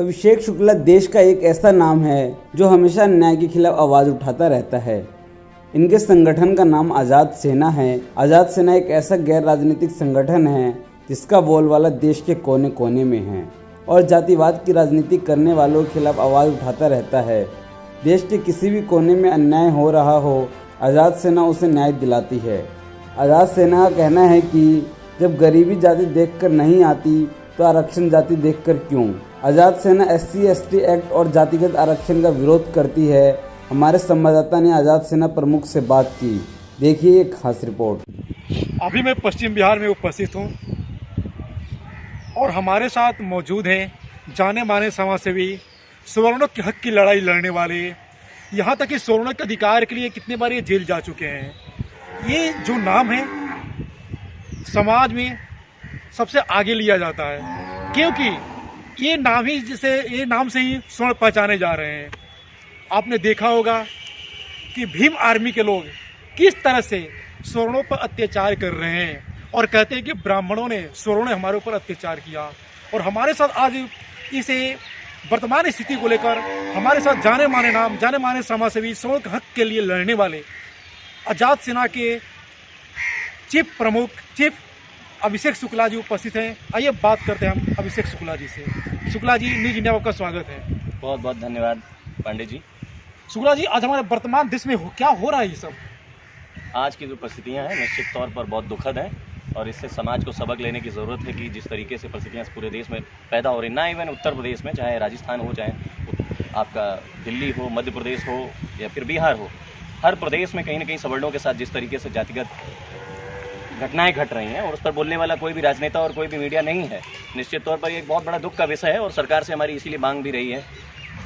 अभिषेक शुक्ला देश का एक ऐसा नाम है जो हमेशा अन्याय के खिलाफ आवाज़ उठाता रहता है। इनके संगठन का नाम आज़ाद सेना है। आज़ाद सेना एक ऐसा गैर राजनीतिक संगठन है जिसका बोलबाला देश के कोने कोने में है और जातिवाद की राजनीति करने वालों के खिलाफ आवाज़ उठाता रहता है। देश के किसी भी कोने में अन्याय हो रहा हो, आज़ाद सेना उसे न्याय दिलाती है। आज़ाद सेना का कहना है कि जब गरीबी जाति देखकर नहीं आती तो आरक्षण जाति देखकर क्यों। आज़ाद सेना SC/ST एक्ट और जातिगत आरक्षण का विरोध करती है। हमारे संवाददाता ने आज़ाद सेना प्रमुख से बात की। देखिए एक खास रिपोर्ट। अभी मैं पश्चिम बिहार में उपस्थित हूँ और हमारे साथ मौजूद हैं जाने माने समाजसेवी, सवर्णों के हक की लड़ाई लड़ने वाले, यहाँ तक कि सवर्णों के अधिकार के लिए कितने बार ये जेल जा चुके हैं। ये जो नाम है समाज में सबसे आगे लिया जाता है क्योंकि ये नाम से ही स्वर्ण पहचाने जा रहे हैं। आपने देखा होगा कि भीम आर्मी के लोग किस तरह से स्वर्णों पर अत्याचार कर रहे हैं और कहते हैं कि ब्राह्मणों ने, स्वर्णों ने हमारे ऊपर अत्याचार किया। और हमारे साथ आज इसे वर्तमान स्थिति को लेकर हमारे साथ जाने माने समाजसेवी, स्वर्ण के हक के लिए लड़ने वाले आज़ाद सेना के चीफ अभिषेक शुक्ला जी उपस्थित हैं। आइए बात करते हैं हम अभिषेक शुक्ला जी से। शुक्ला जी, न्यूज इंडिया आपका स्वागत है। बहुत बहुत धन्यवाद पांडे जी। शुक्ला जी, आज हमारे वर्तमान देश में क्या हो रहा है ये सब? आज की जो परिस्थितियां हैं निश्चित तौर पर बहुत दुखद हैं और इससे समाज को सबक लेने की ज़रूरत है कि जिस तरीके से परिस्थितियां पूरे देश में पैदा हो रही, ना इवन उत्तर प्रदेश में, चाहे राजस्थान हो, चाहे आपका दिल्ली हो, मध्य प्रदेश हो या फिर बिहार हो, हर प्रदेश में कहीं ना कहीं सवर्णों के साथ जिस तरीके से जातिगत घटनाएं घट रही हैं और उस पर बोलने वाला कोई भी राजनेता और कोई भी मीडिया नहीं है। निश्चित तौर पर ये एक बहुत बड़ा दुख का विषय है और सरकार से हमारी इसीलिए मांग भी रही है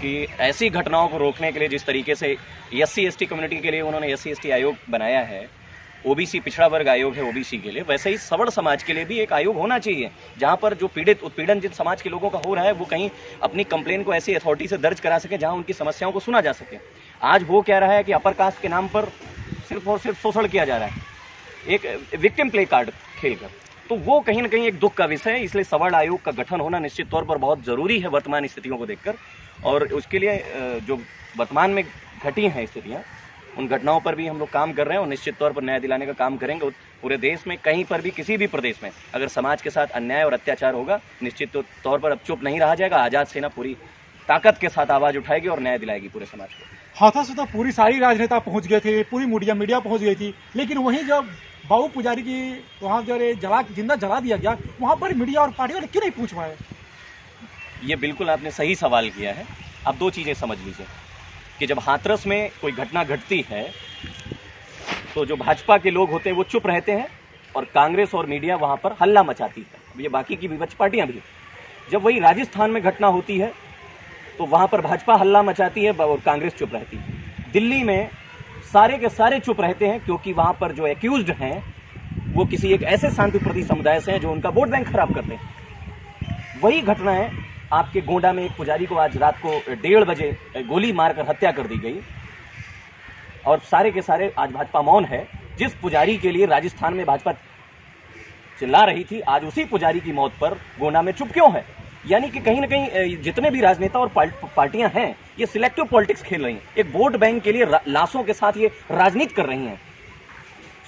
कि ऐसी घटनाओं को रोकने के लिए जिस तरीके से SC/ST कम्युनिटी के लिए उन्होंने SC/ST आयोग बनाया है, OBC पिछड़ा वर्ग आयोग है OBC के लिए, वैसे ही सवर्ण समाज के लिए भी एक आयोग होना चाहिए जहां पर जो पीड़ित उत्पीड़न जिन समाज के लोगों का हो रहा है वो कहीं अपनी कंप्लेन को ऐसी अथॉरिटी से दर्ज करा सके जहां उनकी समस्याओं को सुना जा सके। आज हो क्या रहा है कि अपर कास्ट के नाम पर सिर्फ और सिर्फ शोषण किया जा रहा है, एक विक्टिम प्ले कार्ड खेलकर। तो वो कहीं ना कहीं एक दुख का विषय है। इसलिए सवर्ण आयोग का गठन होना निश्चित तौर पर बहुत ज़रूरी है वर्तमान स्थितियों को देखकर। और उसके लिए जो वर्तमान में घटी हैं स्थितियाँ, उन घटनाओं पर भी हम लोग काम कर रहे हैं और निश्चित तौर पर न्याय दिलाने का काम करेंगे। पूरे देश में कहीं पर भी, किसी भी प्रदेश में अगर समाज के साथ अन्याय और अत्याचार होगा, निश्चित तौर पर अब चुप नहीं रहा जाएगा। आज़ाद सेना पूरी ताकत के साथ आवाज़ उठाएगी और न्याय दिलाएगी पूरे समाज को। हाथों से तो पूरी सारी राजनेता पहुंच गए थे, पूरी मीडिया पहुंच गई थी, लेकिन वहीं जब बाबू पुजारी की वहाँ जो जिंदा जला दिया गया, वहाँ पर मीडिया और पार्टी वाले क्यों नहीं पूछ पाए? ये बिल्कुल आपने सही सवाल किया है। अब दो चीज़ें समझ लीजिए कि जब हाथरस में कोई घटना घटती है तो जो भाजपा के लोग होते हैं वो चुप रहते हैं और कांग्रेस और मीडिया वहाँ पर हल्ला मचाती है। ये बाकी की विपक्ष पार्टियाँ भी। जब वही राजस्थान में घटना होती है तो वहाँ पर भाजपा हल्ला मचाती है और कांग्रेस चुप रहती है। दिल्ली में सारे के सारे चुप रहते हैं क्योंकि वहाँ पर जो एक्यूज्ड हैं वो किसी एक ऐसे शांतिप्रति समुदाय से हैं जो उनका वोट बैंक खराब करते हैं। वही घटना है आपके गोंडा में, एक पुजारी को आज रात को 1:30 बजे गोली मारकर हत्या कर दी गई और सारे के सारे आज भाजपा मौन है। जिस पुजारी के लिए राजस्थान में भाजपा चिल्ला रही थी, आज उसी पुजारी की मौत पर गोंडा में चुप क्यों है? यानी कि कहीं ना कहीं जितने भी राजनेता और पार्टियां हैं ये सिलेक्टिव पॉलिटिक्स खेल रही हैं। एक वोट बैंक के लिए लाशों के साथ ये राजनीति कर रही हैं,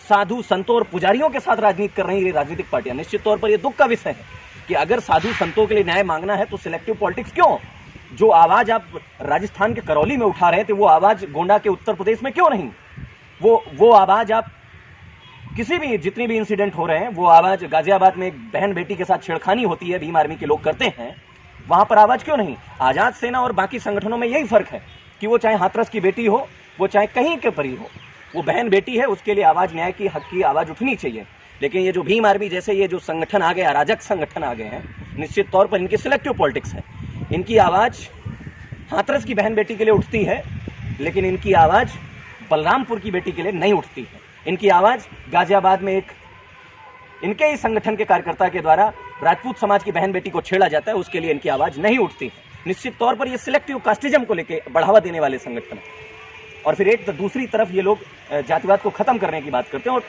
साधु संतों और पुजारियों के साथ राजनीति कर रही है ये राजनीतिक पार्टियां। निश्चित तौर पर ये दुख का विषय है कि अगर साधु संतों के लिए न्याय मांगना है तो सिलेक्टिव पॉलिटिक्स क्यों? जो आवाज आप राजस्थान के करौली में उठा रहे थे वो आवाज गोंडा के उत्तर प्रदेश में क्यों नहीं? वो आवाज आप किसी भी, जितने भी इंसिडेंट हो रहे हैं, वो आवाज गाजियाबाद में एक बहन बेटी के साथ छेड़खानी होती है, भीम आर्मी के लोग करते हैं, वहां पर आवाज क्यों नहीं? आजाद सेना और बाकी संगठनों में यही फर्क है कि वो चाहे हाथरस की बेटी हो, वो चाहे कहीं के परी हो, वो बहन बेटी है, उसके लिए आवाज, न्याय की, हक की आवाज उठनी चाहिए। लेकिन ये जो भीम आर्मी जैसे ये जो संगठन आ गए, अराजक संगठन आ गए हैं, निश्चित तौर पर इनकी सिलेक्टिव पॉलिटिक्स है। इनकी आवाज हाथरस की बहन बेटी के लिए उठती है लेकिन इनकी आवाज बलरामपुर की बेटी के लिए नहीं उठती है। इनकी आवाज गाजियाबाद में एक इनके ही संगठन के कार्यकर्ता के द्वारा राजपूत समाज की बहन बेटी को छेड़ा जाता है, उसके लिए इनकी आवाज नहीं उठती। निश्चित तौर पर ये सिलेक्टिव कास्टिज्म को लेकर बढ़ावा देने वाले संगठन है। और फिर दूसरी तरफ ये लोग जातिवाद को खत्म करने की बात करते हैं और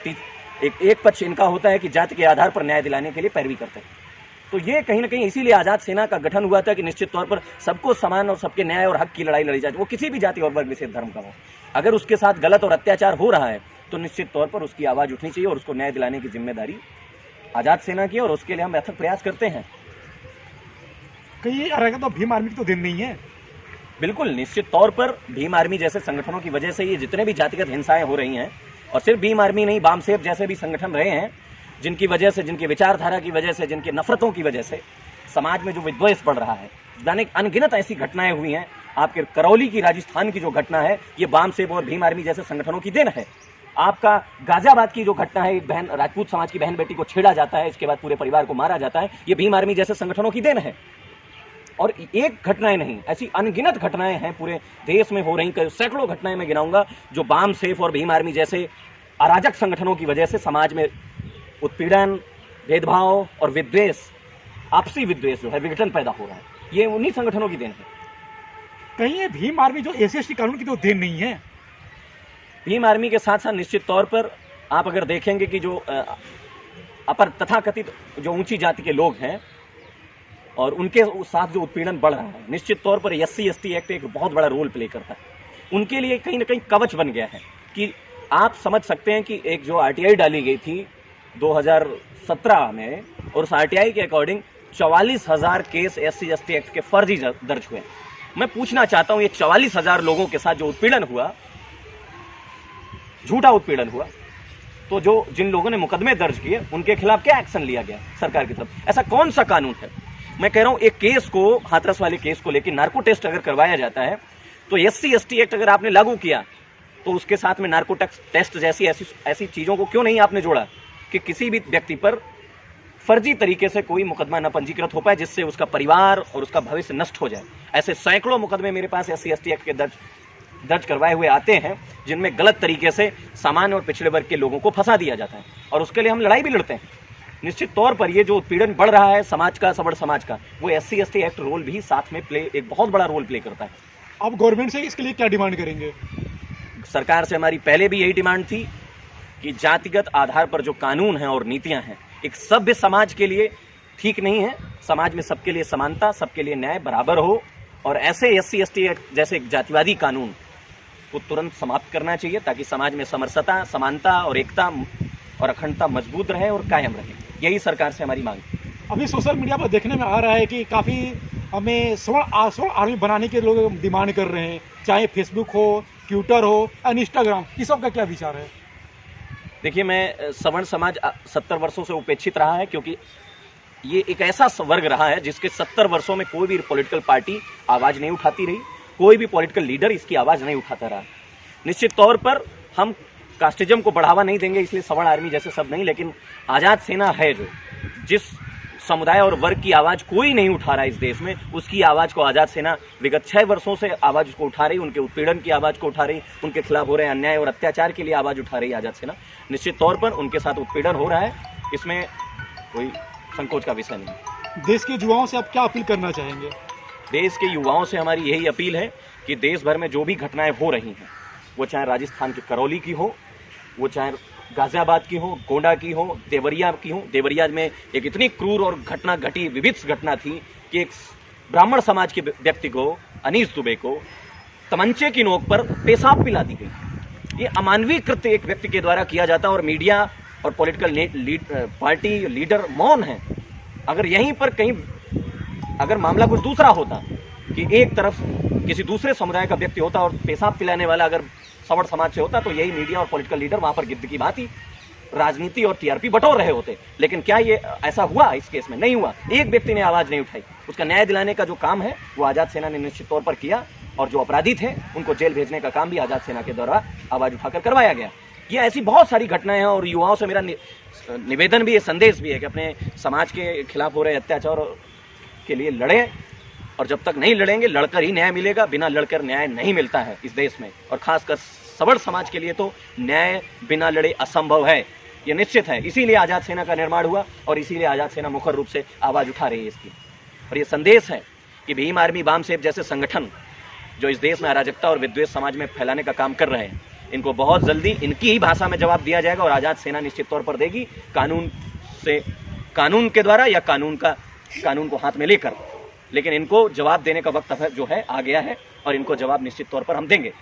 एक पक्ष इनका होता है कि जाति के आधार पर न्याय दिलाने के लिए पैरवी करते हैं। तो ये कहीं ना कहीं इसीलिए आज़ाद सेना का गठन हुआ था कि निश्चित तौर पर सबको समान और सबके न्याय और हक की लड़ाई लड़ी जाए, वो किसी भी जाति और वर्ग विशेष धर्म का हो। अगर उसके साथ गलत और अत्याचार हो रहा है तो निश्चित तौर पर उसकी आवाज़ उठनी चाहिए और उसको न्याय दिलाने की जिम्मेदारी आज़ाद सेना की, और उसके लिए हम अथक प्रयास करते हैं। कहीं रहेगा तो भीम आर्मी की तो दिन नहीं है। बिल्कुल, निश्चित तौर पर भीम आर्मी जैसे संगठनों की वजह से ये जितने भी जातिगत हिंसाएं हो रही हैं, और सिर्फ भीम आर्मी नहीं, बामसेफ जैसे भी संगठन रहे हैं, जिनकी वजह से, जिनकी विचारधारा की वजह से, जिनकी नफरतों की वजह से समाज में जो विद्वेष बढ़ रहा है, जाने अनगिनत ऐसी घटनाएं हुई हैं। आपके करौली की, राजस्थान की जो घटना है, ये बामसेफ और भीम आर्मी जैसे संगठनों की देन है। आपका गाजियाबाद की जो घटना है, एक बहन, राजपूत समाज की बहन बेटी को छेड़ा जाता है, इसके बाद पूरे परिवार को मारा जाता है, ये भीम आर्मी जैसे संगठनों की देन है। और एक घटनाएं नहीं, ऐसी अनगिनत घटनाएं हैं पूरे देश में हो रही, सैकड़ों घटनाएं मैं गिनाऊंगा जो बामसेफ और भीम आर्मी जैसे अराजक संगठनों की वजह से समाज में उत्पीड़न, भेदभाव और विद्वेष, आपसी विद्वेष जो है, विघटन पैदा हो रहा है। ये उन्हीं संगठनों की देन है। कहीं ये भीम आर्मी जो एससी कानून की तो देन नहीं है। भीम आर्मी के साथ साथ निश्चित तौर पर आप अगर देखेंगे कि जो अपर तथाकथित जो ऊंची जाति के लोग हैं और उनके साथ जो उत्पीड़न बढ़ रहा है, निश्चित तौर पर SC/ST एक्ट एक बहुत बड़ा रोल प्ले करता है। उनके लिए कहीं ना कहीं कवच बन गया है कि आप समझ सकते हैं कि एक जो RTI डाली गई थी 2017 में, और उस RTI के अकॉर्डिंग 44,000 केस SC/ST एक्ट के फर्जी दर्ज हुए। मैं पूछना चाहता हूं, ये 44,000 लोगों के साथ जो उत्पीड़न हुआ, झूठा उत्पीड़न हुआ, तो जो जिन लोगों ने मुकदमे दर्ज किए उनके खिलाफ क्या एक्शन लिया गया सरकार की तरफ? ऐसा कौन सा कानून है? मैं कह रहा हूं, एक केस को, हाथरस वाले केस को लेकर नार्को टेस्ट अगर करवाया जाता है तो SC/ST एक्ट अगर आपने लागू किया तो उसके साथ में नार्को टेस्ट जैसी ऐसी चीजों को क्यों नहीं आपने जोड़ा कि किसी भी व्यक्ति पर फर्जी तरीके से कोई मुकदमा न पंजीकृत हो पाए, जिससे उसका परिवार और उसका भविष्य नष्ट हो जाए। ऐसे सैकड़ों मुकदमे मेरे पास SC/ST एक्ट के दर्ज करवाए हुए आते हैं, जिनमें गलत तरीके से सामान्य और पिछड़े वर्ग के लोगों को फंसा दिया जाता है, और उसके लिए हम लड़ाई भी लड़ते हैं। निश्चित तौर पर ये जो उत्पीड़न बढ़ रहा है समाज का, सबड़ समाज का, वो SC/ST एक्ट रोल भी साथ में एक बहुत बड़ा रोल प्ले करता है। अब गवर्नमेंट से इसके लिए क्या डिमांड करेंगे? सरकार से हमारी पहले भी यही डिमांड थी कि जातिगत आधार पर जो कानून हैं और नीतियां हैं, एक सभ्य समाज के लिए ठीक नहीं है। समाज में सबके लिए समानता, सबके लिए न्याय बराबर हो, और ऐसे SC/ST एक्ट जैसे जातिवादी कानून को तुरंत समाप्त करना चाहिए, ताकि समाज में समरसता, समानता और एकता और अखंडता मजबूत रहे और कायम रहे। यही सरकार से हमारी मांग है। अभी सोशल मीडिया पर देखने में आ रहा है कि काफ़ी हमें स्वर्ण आर्मी बनाने के लोग डिमांड कर रहे हैं, चाहे फेसबुक हो, ट्विटर हो, इंस्टाग्राम, इस सब का क्या विचार है? देखिए, मैं सवर्ण समाज 70 वर्षों से उपेक्षित रहा है, क्योंकि ये एक ऐसा वर्ग रहा है जिसके 70 वर्षों में कोई भी पॉलिटिकल पार्टी आवाज़ नहीं उठाती रही, कोई भी पॉलिटिकल लीडर इसकी आवाज़ नहीं उठाता रहा। निश्चित तौर पर हम कास्टिज्म को बढ़ावा नहीं देंगे, इसलिए सवर्ण आर्मी जैसे सब नहीं, लेकिन आज़ाद सेना है जो, जिस समुदाय और वर्ग की आवाज़ कोई नहीं उठा रहा है इस देश में, उसकी आवाज़ को आज़ाद सेना विगत 6 वर्षों से आवाज़ को उठा रही, उनके उत्पीड़न की आवाज़ को उठा रही, उनके खिलाफ हो रहे अन्याय और अत्याचार के लिए आवाज़ उठा रही है आज़ाद सेना। निश्चित तौर पर उनके साथ उत्पीड़न हो रहा है, इसमें कोई संकोच का विषय नहीं। देश के युवाओं से आप क्या अपील करना चाहेंगे? देश के युवाओं से हमारी यही अपील है कि देश भर में जो भी घटनाएं हो रही हैं, वो चाहे राजस्थान के करौली की हो, वो चाहे गाजियाबाद की हो, गोंडा की हो, देवरिया की हो। देवरिया में एक इतनी क्रूर और घटना घटी, विभत्स घटना थी कि एक ब्राह्मण समाज के व्यक्ति को, अनीस दुबे को, तमंचे की नोक पर पेशाब पिला दी गई। ये अमानवीय कृत्य एक व्यक्ति के द्वारा किया जाता है, और मीडिया और पॉलिटिकल पार्टी लीडर मौन है। अगर यहीं पर कहीं अगर मामला कुछ दूसरा होता कि एक तरफ किसी दूसरे समुदाय का व्यक्ति होता और पेशाब पिलाने वाला अगर सवर्ण समाज से होता, तो यही मीडिया और पॉलिटिकल लीडर वहां पर गिद्ध की भांति राजनीति और TRP बटोर रहे होते। लेकिन क्या ये ऐसा हुआ? इस केस में नहीं हुआ। एक व्यक्ति ने आवाज नहीं उठाई। उसका न्याय दिलाने का जो काम है वो आज़ाद सेना ने निश्चित तौर पर किया, और जो अपराधी थे उनको जेल भेजने का काम भी आज़ाद सेना के द्वारा आवाज उठाकर करवाया गया। ये ऐसी बहुत सारी घटनाएं हैं, और युवाओं से मेरा निवेदन भी है, संदेश भी है कि अपने समाज के खिलाफ हो रहे अत्याचार के लिए लड़ें, और जब तक नहीं लड़ेंगे, लड़कर ही न्याय मिलेगा। बिना लड़कर न्याय नहीं मिलता है इस देश में, और खासकर सवर्ण समाज के लिए तो न्याय बिना लड़े असंभव है, ये निश्चित है। इसीलिए आज़ाद सेना का निर्माण हुआ, और इसीलिए आज़ाद सेना मुखर रूप से आवाज़ उठा रही है इसकी। और ये संदेश है कि भीम आर्मी, बामसेफ जैसे संगठन जो इस देश में अराजकता और विद्वेष समाज में फैलाने का काम कर रहे हैं, इनको बहुत जल्दी इनकी ही भाषा में जवाब दिया जाएगा, और आज़ाद सेना निश्चित तौर पर देगी, कानून के द्वारा या कानून का कानून को हाथ में लेकर, लेकिन इनको जवाब देने का वक्त जो है आ गया है और इनको जवाब निश्चित तौर पर हम देंगे।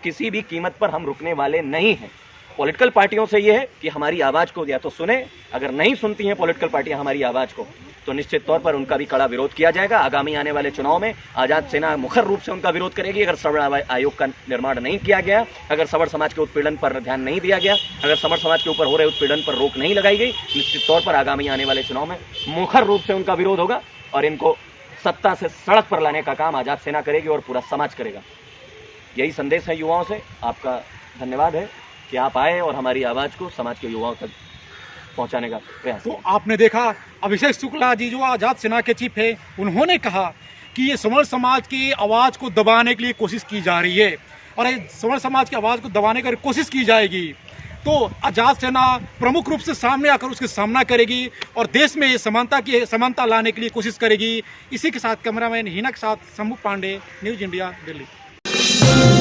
किसी भी कीमत पर हम रुकने वाले नहीं हैं। पॉलिटिकल पार्टियों से ये है कि हमारी आवाज़ को या तो सुने, अगर नहीं सुनती हैं पॉलिटिकल पार्टियां हमारी आवाज़ को तो निश्चित तौर पर उनका भी कड़ा विरोध किया जाएगा। आगामी आने वाले चुनाव में आज़ाद सेना मुखर रूप से उनका विरोध करेगी। अगर सवर्ण आयोग का निर्माण नहीं किया गया, अगर सवर्ण समाज के उत्पीड़न पर ध्यान नहीं दिया गया, अगर सवर्ण समाज के ऊपर हो रहे उत्पीड़न पर रोक नहीं लगाई गई, निश्चित तौर पर आगामी आने वाले चुनाव में मुखर रूप से उनका विरोध होगा और इनको सत्ता से सड़क पर लाने का काम आज़ाद सेना करेगी और पूरा समाज करेगा। यही संदेश है युवाओं से। आपका धन्यवाद है कि आप आए और हमारी आवाज़ को समाज के युवाओं तक पहुंचाने का प्रयास। तो आपने देखा अभिषेक शुक्ला जी जो आज़ाद सेना के चीफ है, उन्होंने कहा कि ये सवर्ण समाज की आवाज़ को दबाने के लिए कोशिश की जा रही है और सवर्ण समाज की आवाज़ को दबाने की कोशिश की जाएगी तो आज़ाद सेना प्रमुख रूप से सामने आकर उसका सामना करेगी और देश में समानता लाने के लिए कोशिश करेगी। इसी के साथ कैमरामैन हिना के साथ शंभू पांडे, न्यूज़ इंडिया, दिल्ली।